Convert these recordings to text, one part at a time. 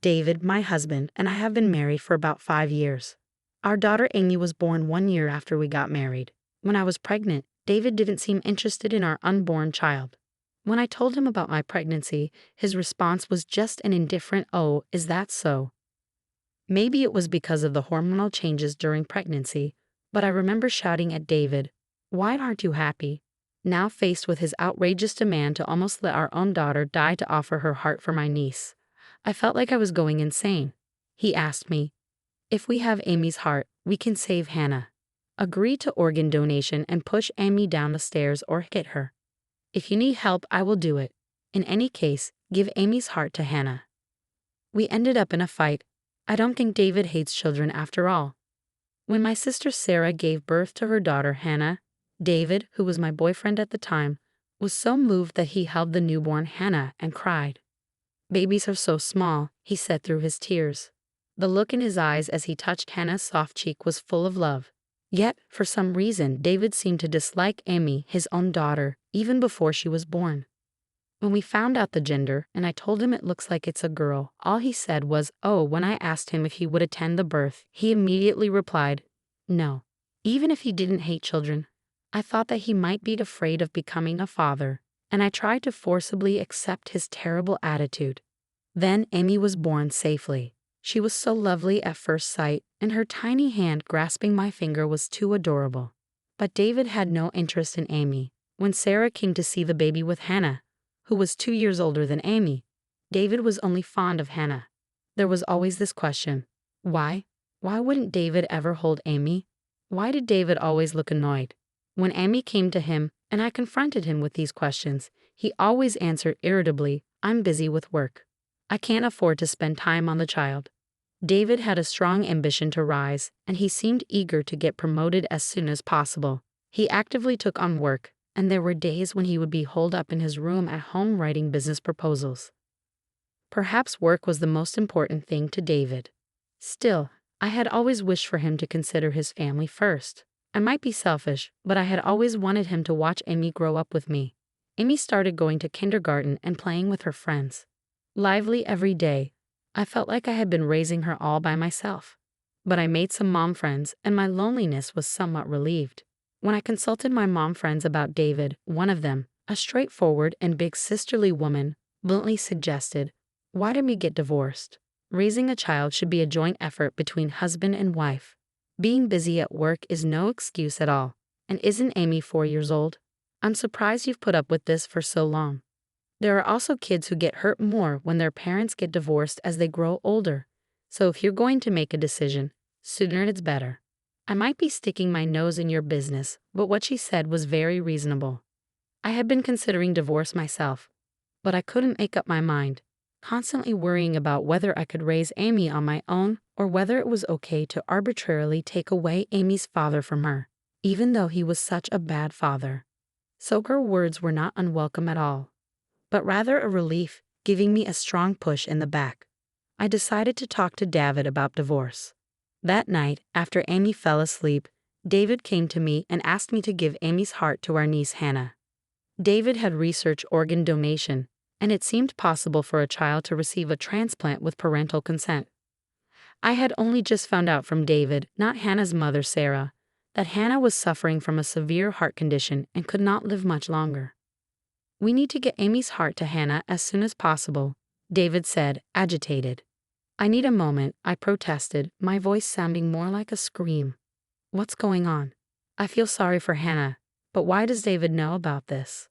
David, my husband, and I have been married for about 5 years. Our daughter Amy was born 1 year after we got married. When I was pregnant, David didn't seem interested in our unborn child. When I told him about my pregnancy, his response was just an indifferent, "Oh, is that so?" Maybe it was because of the hormonal changes during pregnancy, but I remember shouting at David, "Why aren't you happy?" Now faced with his outrageous demand to almost let our own daughter die to offer her heart for my niece, I felt like I was going insane. He asked me, "If we have Amy's heart, we can save Hannah. Agree to organ donation and push Amy down the stairs or hit her. If you need help, I will do it. In any case, give Amy's heart to Hannah." We ended up in a fight. I don't think David hates children after all. When my sister Sarah gave birth to her daughter Hannah, David, who was my boyfriend at the time, was so moved that he held the newborn Hannah and cried. "Babies are so small," he said through his tears. The look in his eyes as he touched Hannah's soft cheek was full of love. Yet, for some reason, David seemed to dislike Amy, his own daughter, even before she was born. When we found out the gender, and I told him it looks like it's a girl, all he said was, "Oh." When I asked him if he would attend the birth, he immediately replied, "No." Even if he didn't hate children, I thought that he might be afraid of becoming a father, and I tried to forcibly accept his terrible attitude. Then Amy was born safely. She was so lovely at first sight, and her tiny hand grasping my finger was too adorable. But David had no interest in Amy. When Sarah came to see the baby with Hannah, who was 2 years older than Amy, David was only fond of Hannah. There was always this question: why? Why wouldn't David ever hold Amy? Why did David always look annoyed? When Amy came to him, and I confronted him with these questions, he always answered irritably, "I'm busy with work. I can't afford to spend time on the child." David had a strong ambition to rise, and he seemed eager to get promoted as soon as possible. He actively took on work, and there were days when he would be holed up in his room at home writing business proposals. Perhaps work was the most important thing to David. Still, I had always wished for him to consider his family first. I might be selfish, but I had always wanted him to watch Amy grow up with me. Amy started going to kindergarten and playing with her friends. Lively every day, I felt like I had been raising her all by myself. But I made some mom friends, and my loneliness was somewhat relieved. When I consulted my mom friends about David, one of them, a straightforward and big sisterly woman, bluntly suggested, "Why did we get divorced? Raising a child should be a joint effort between husband and wife. Being busy at work is no excuse at all. And isn't Amy 4 years old? I'm surprised you've put up with this for so long." There are also kids who get hurt more when their parents get divorced as they grow older. So if you're going to make a decision, sooner it's better. I might be sticking my nose in your business, but what she said was very reasonable. I had been considering divorce myself, but I couldn't make up my mind, constantly worrying about whether I could raise Amy on my own or whether it was okay to arbitrarily take away Amy's father from her, even though he was such a bad father. So her words were not unwelcome at all, but rather a relief, giving me a strong push in the back. I decided to talk to David about divorce. That night, after Amy fell asleep, David came to me and asked me to give Amy's heart to our niece Hannah. David had researched organ donation, and it seemed possible for a child to receive a transplant with parental consent. I had only just found out from David, not Hannah's mother Sarah, that Hannah was suffering from a severe heart condition and could not live much longer. "We need to get Amy's heart to Hannah as soon as possible," David said, agitated. "I need a moment," I protested, my voice sounding more like a scream. "What's going on?" "I feel sorry for Hannah, but why does David know about this?"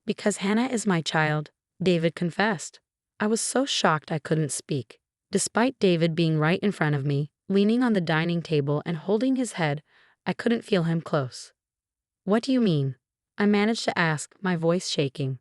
"Because Hannah is my child," David confessed. I was so shocked I couldn't speak. Despite David being right in front of me, leaning on the dining table and holding his head, I couldn't feel him close. "What do you mean?" I managed to ask, my voice shaking.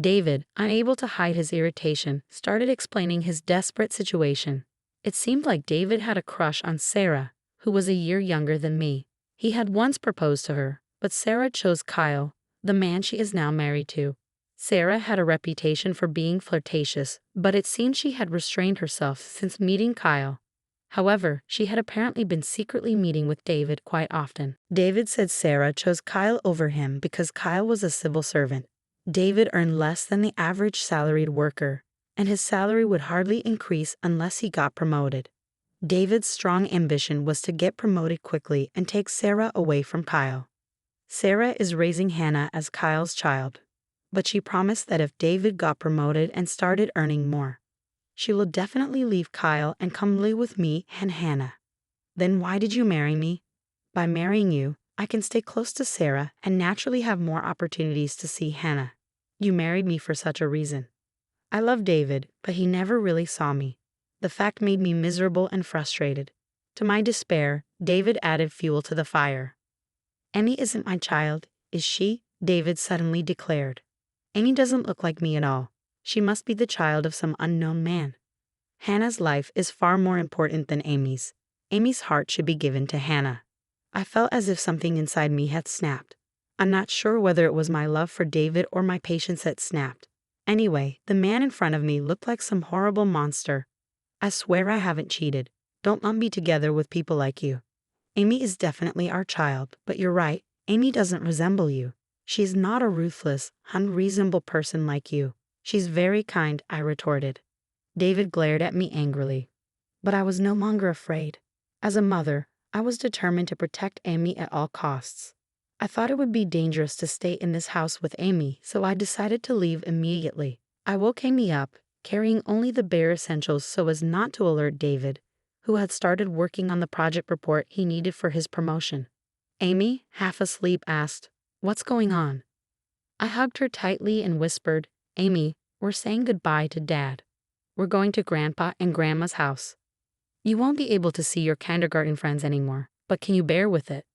David, unable to hide his irritation, started explaining his desperate situation. It seemed like David had a crush on Sarah, who was a year younger than me. He had once proposed to her, but Sarah chose Kyle, the man she is now married to. Sarah had a reputation for being flirtatious, but it seemed she had restrained herself since meeting Kyle. However, she had apparently been secretly meeting with David quite often. David said Sarah chose Kyle over him because Kyle was a civil servant. David earned less than the average salaried worker, and his salary would hardly increase unless he got promoted. David's strong ambition was to get promoted quickly and take Sarah away from Kyle. Sarah is raising Hannah as Kyle's child, but she promised that if David got promoted and started earning more, she will definitely leave Kyle and come live with me and Hannah. Then why did you marry me? By marrying you, I can stay close to Sarah and naturally have more opportunities to see Hannah. You married me for such a reason. I love David, but he never really saw me. The fact made me miserable and frustrated. To my despair, David added fuel to the fire. Amy isn't my child, is she? David suddenly declared. Amy doesn't look like me at all. She must be the child of some unknown man. Hannah's life is far more important than Amy's. Amy's heart should be given to Hannah. I felt as if something inside me had snapped. I'm not sure whether it was my love for David or my patience that snapped. Anyway, the man in front of me looked like some horrible monster. I swear I haven't cheated. Don't lump me together with people like you. Amy is definitely our child, but you're right, Amy doesn't resemble you. She is not a ruthless, unreasonable person like you. She's very kind, I retorted. David glared at me angrily. But I was no longer afraid. As a mother, I was determined to protect Amy at all costs. I thought it would be dangerous to stay in this house with Amy, so I decided to leave immediately. I woke Amy up, carrying only the bare essentials so as not to alert David, who had started working on the project report he needed for his promotion. Amy, half asleep, asked, "What's going on?" I hugged her tightly and whispered, "Amy, we're saying goodbye to Dad. We're going to Grandpa and Grandma's house. You won't be able to see your kindergarten friends anymore, but can you bear with it?"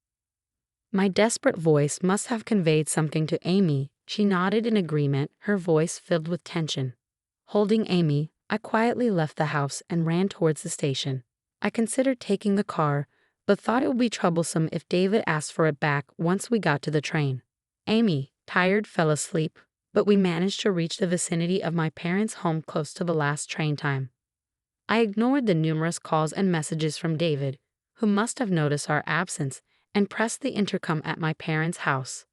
My desperate voice must have conveyed something to Amy. She nodded in agreement, her voice filled with tension. Holding Amy, I quietly left the house and ran towards the station. I considered taking the car, but thought it would be troublesome if David asked for it back once we got to the train. Amy, tired, fell asleep, but we managed to reach the vicinity of my parents' home close to the last train time. I ignored the numerous calls and messages from David, who must have noticed our absence, and pressed the intercom at my parents' house.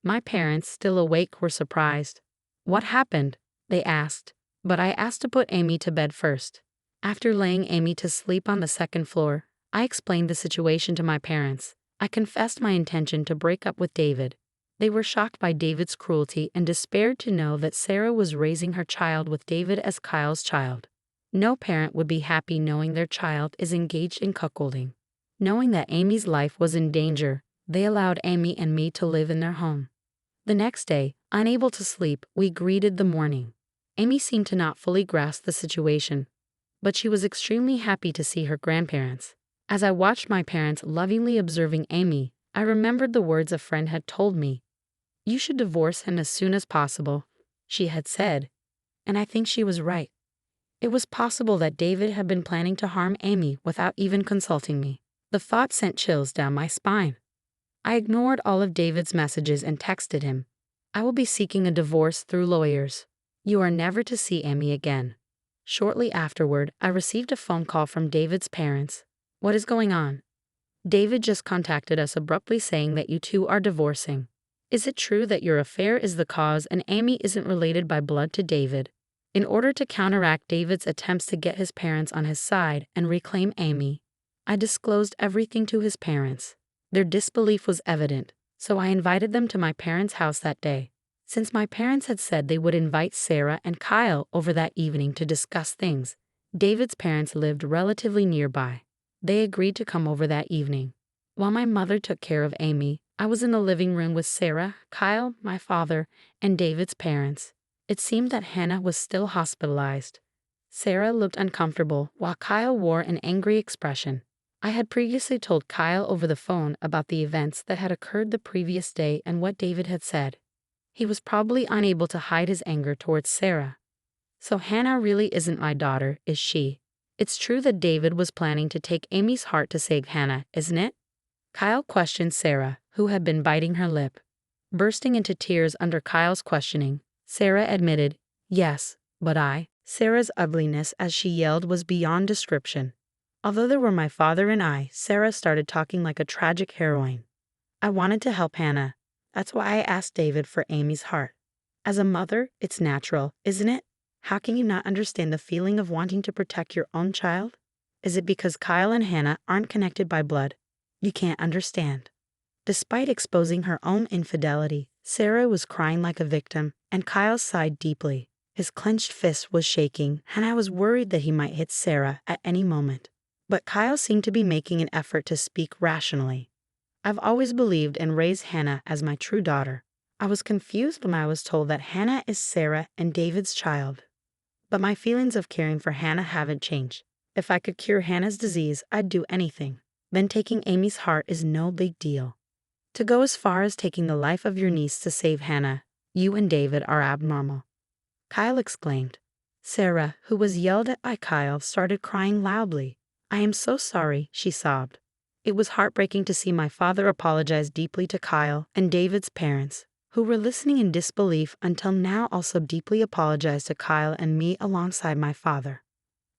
My parents, still awake, were surprised. "What happened?" they asked, but I asked to put Amy to bed first. After laying Amy to sleep on the second floor, I explained the situation to my parents. I confessed my intention to break up with David. They were shocked by David's cruelty and despaired to know that Sarah was raising her child with David as Kyle's child. No parent would be happy knowing their child is engaged in cuckolding. Knowing that Amy's life was in danger, they allowed Amy and me to live in their home. The next day, unable to sleep, we greeted the morning. Amy seemed to not fully grasp the situation, but she was extremely happy to see her grandparents. As I watched my parents lovingly observing Amy, I remembered the words a friend had told me. "You should divorce him as soon as possible," she had said, and I think she was right. It was possible that David had been planning to harm Amy without even consulting me. The thought sent chills down my spine. I ignored all of David's messages and texted him, "I will be seeking a divorce through lawyers. You are never to see Amy again." Shortly afterward, I received a phone call from David's parents. "What is going on?" "David just contacted us abruptly saying that you two are divorcing. Is it true that your affair is the cause and Amy isn't related by blood to David?" In order to counteract David's attempts to get his parents on his side and reclaim Amy, I disclosed everything to his parents. Their disbelief was evident, so I invited them to my parents' house that day. Since my parents had said they would invite Sarah and Kyle over that evening to discuss things, David's parents lived relatively nearby. They agreed to come over that evening. While my mother took care of Amy, I was in the living room with Sarah, Kyle, my father, and David's parents. It seemed that Hannah was still hospitalized. Sarah looked uncomfortable, while Kyle wore an angry expression. I had previously told Kyle over the phone about the events that had occurred the previous day and what David had said. He was probably unable to hide his anger towards Sarah. "So Hannah really isn't my daughter, is she? It's true that David was planning to take Amy's heart to save Hannah, isn't it?" Kyle questioned Sarah, who had been biting her lip. Bursting into tears under Kyle's questioning, Sarah admitted, "Yes, but Sarah's ugliness as she yelled was beyond description. Although there were my father and I, Sarah started talking like a tragic heroine. "I wanted to help Hannah. That's why I asked David for Amy's heart. As a mother, it's natural, isn't it? How can you not understand the feeling of wanting to protect your own child? Is it because Kyle and Hannah aren't connected by blood? You can't understand. Despite exposing her own infidelity, Sarah was crying like a victim, and Kyle sighed deeply. His clenched fist was shaking, and I was worried that he might hit Sarah at any moment. But Kyle seemed to be making an effort to speak rationally. I've always believed and raised Hannah as my true daughter. I was confused when I was told that Hannah is Sarah and David's child. But my feelings of caring for Hannah haven't changed. If I could cure Hannah's disease, I'd do anything. Then taking Amy's heart is no big deal. To go as far as taking the life of your niece to save Hannah, you and David are abnormal. Kyle exclaimed. Sarah, who was yelled at by Kyle, started crying loudly. I am so sorry, she sobbed. It was heartbreaking to see my father apologize deeply to Kyle and David's parents, who were listening in disbelief until now also deeply apologized to Kyle and me alongside my father.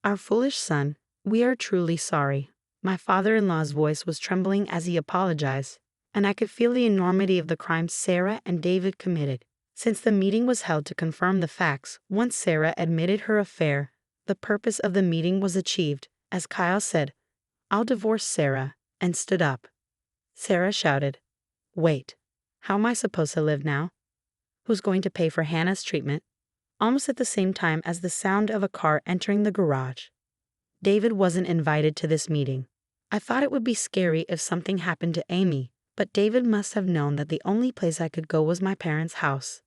Our foolish son, we are truly sorry. My father-in-law's voice was trembling as he apologized, and I could feel the enormity of the crime Sarah and David committed. Since the meeting was held to confirm the facts, once Sarah admitted her affair, the purpose of the meeting was achieved, as Kyle said, I'll divorce Sarah, and stood up. Sarah shouted, Wait, how am I supposed to live now? Who's going to pay for Hannah's treatment? Almost at the same time as the sound of a car entering the garage. David wasn't invited to this meeting. I thought it would be scary if something happened to Amy, but David must have known that the only place I could go was my parents' house.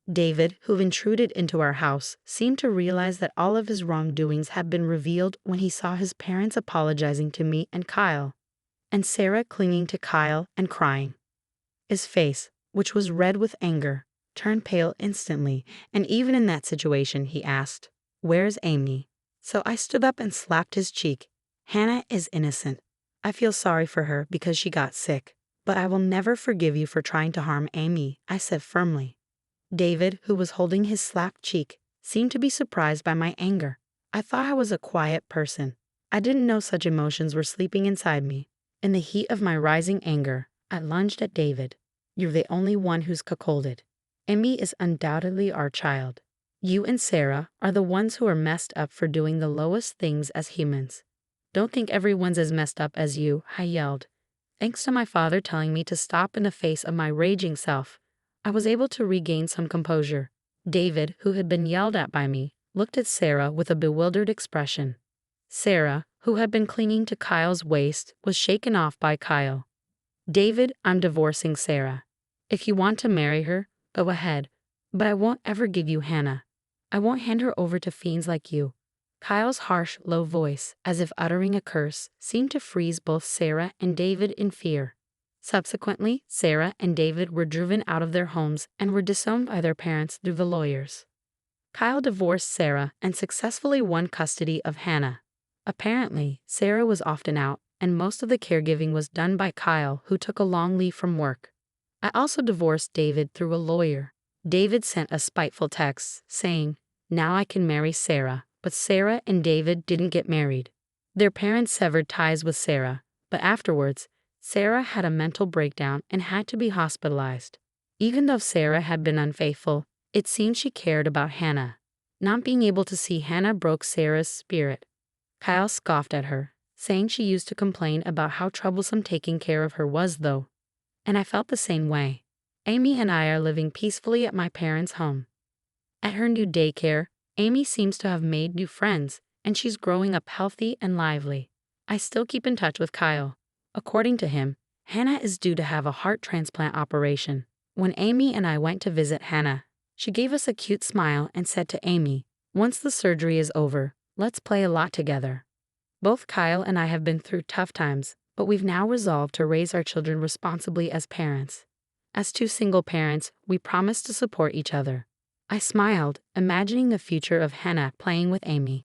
David, who intruded into our house, seemed to realize that all of his wrongdoings had been revealed when he saw his parents apologizing to me and Kyle, and Sarah clinging to Kyle and crying. His face, which was red with anger, turned pale instantly, and even in that situation he asked, Where's Amy? So I stood up and slapped his cheek. Hannah is innocent. I feel sorry for her because she got sick, but I will never forgive you for trying to harm Amy, I said firmly. David, who was holding his slapped cheek, seemed to be surprised by my anger. I thought I was a quiet person. I didn't know such emotions were sleeping inside me. In the heat of my rising anger, I lunged at David. You're the only one who's cuckolded. Amy is undoubtedly our child. You and Sarah are the ones who are messed up for doing the lowest things as humans. Don't think everyone's as messed up as you, I yelled. Thanks to my father telling me to stop in the face of my raging self, I was able to regain some composure. David, who had been yelled at by me, looked at Sarah with a bewildered expression. Sarah, who had been clinging to Kyle's waist, was shaken off by Kyle. David, I'm divorcing Sarah. If you want to marry her, go ahead, but I won't ever give you Hannah. I won't hand her over to fiends like you. Kyle's harsh, low voice, as if uttering a curse, seemed to freeze both Sarah and David in fear. Subsequently, Sarah and David were driven out of their homes and were disowned by their parents through the lawyers. Kyle divorced Sarah and successfully won custody of Hannah. Apparently, Sarah was often out, and most of the caregiving was done by Kyle, who took a long leave from work. I also divorced David through a lawyer. David sent a spiteful text saying, Now I can marry Sarah, but Sarah and David didn't get married. Their parents severed ties with Sarah, but afterwards, Sarah had a mental breakdown and had to be hospitalized. Even though Sarah had been unfaithful, it seemed she cared about Hannah. Not being able to see Hannah broke Sarah's spirit. Kyle scoffed at her, saying she used to complain about how troublesome taking care of her was though. And I felt the same way. Amy and I are living peacefully at my parents' home. At her new daycare, Amy seems to have made new friends, and she's growing up healthy and lively. I still keep in touch with Kyle. According to him, Hannah is due to have a heart transplant operation. When Amy and I went to visit Hannah, she gave us a cute smile and said to Amy, Once the surgery is over, let's play a lot together. Both Kyle and I have been through tough times, but we've now resolved to raise our children responsibly as parents. As two single parents, we promise to support each other. I smiled, imagining the future of Hannah playing with Amy.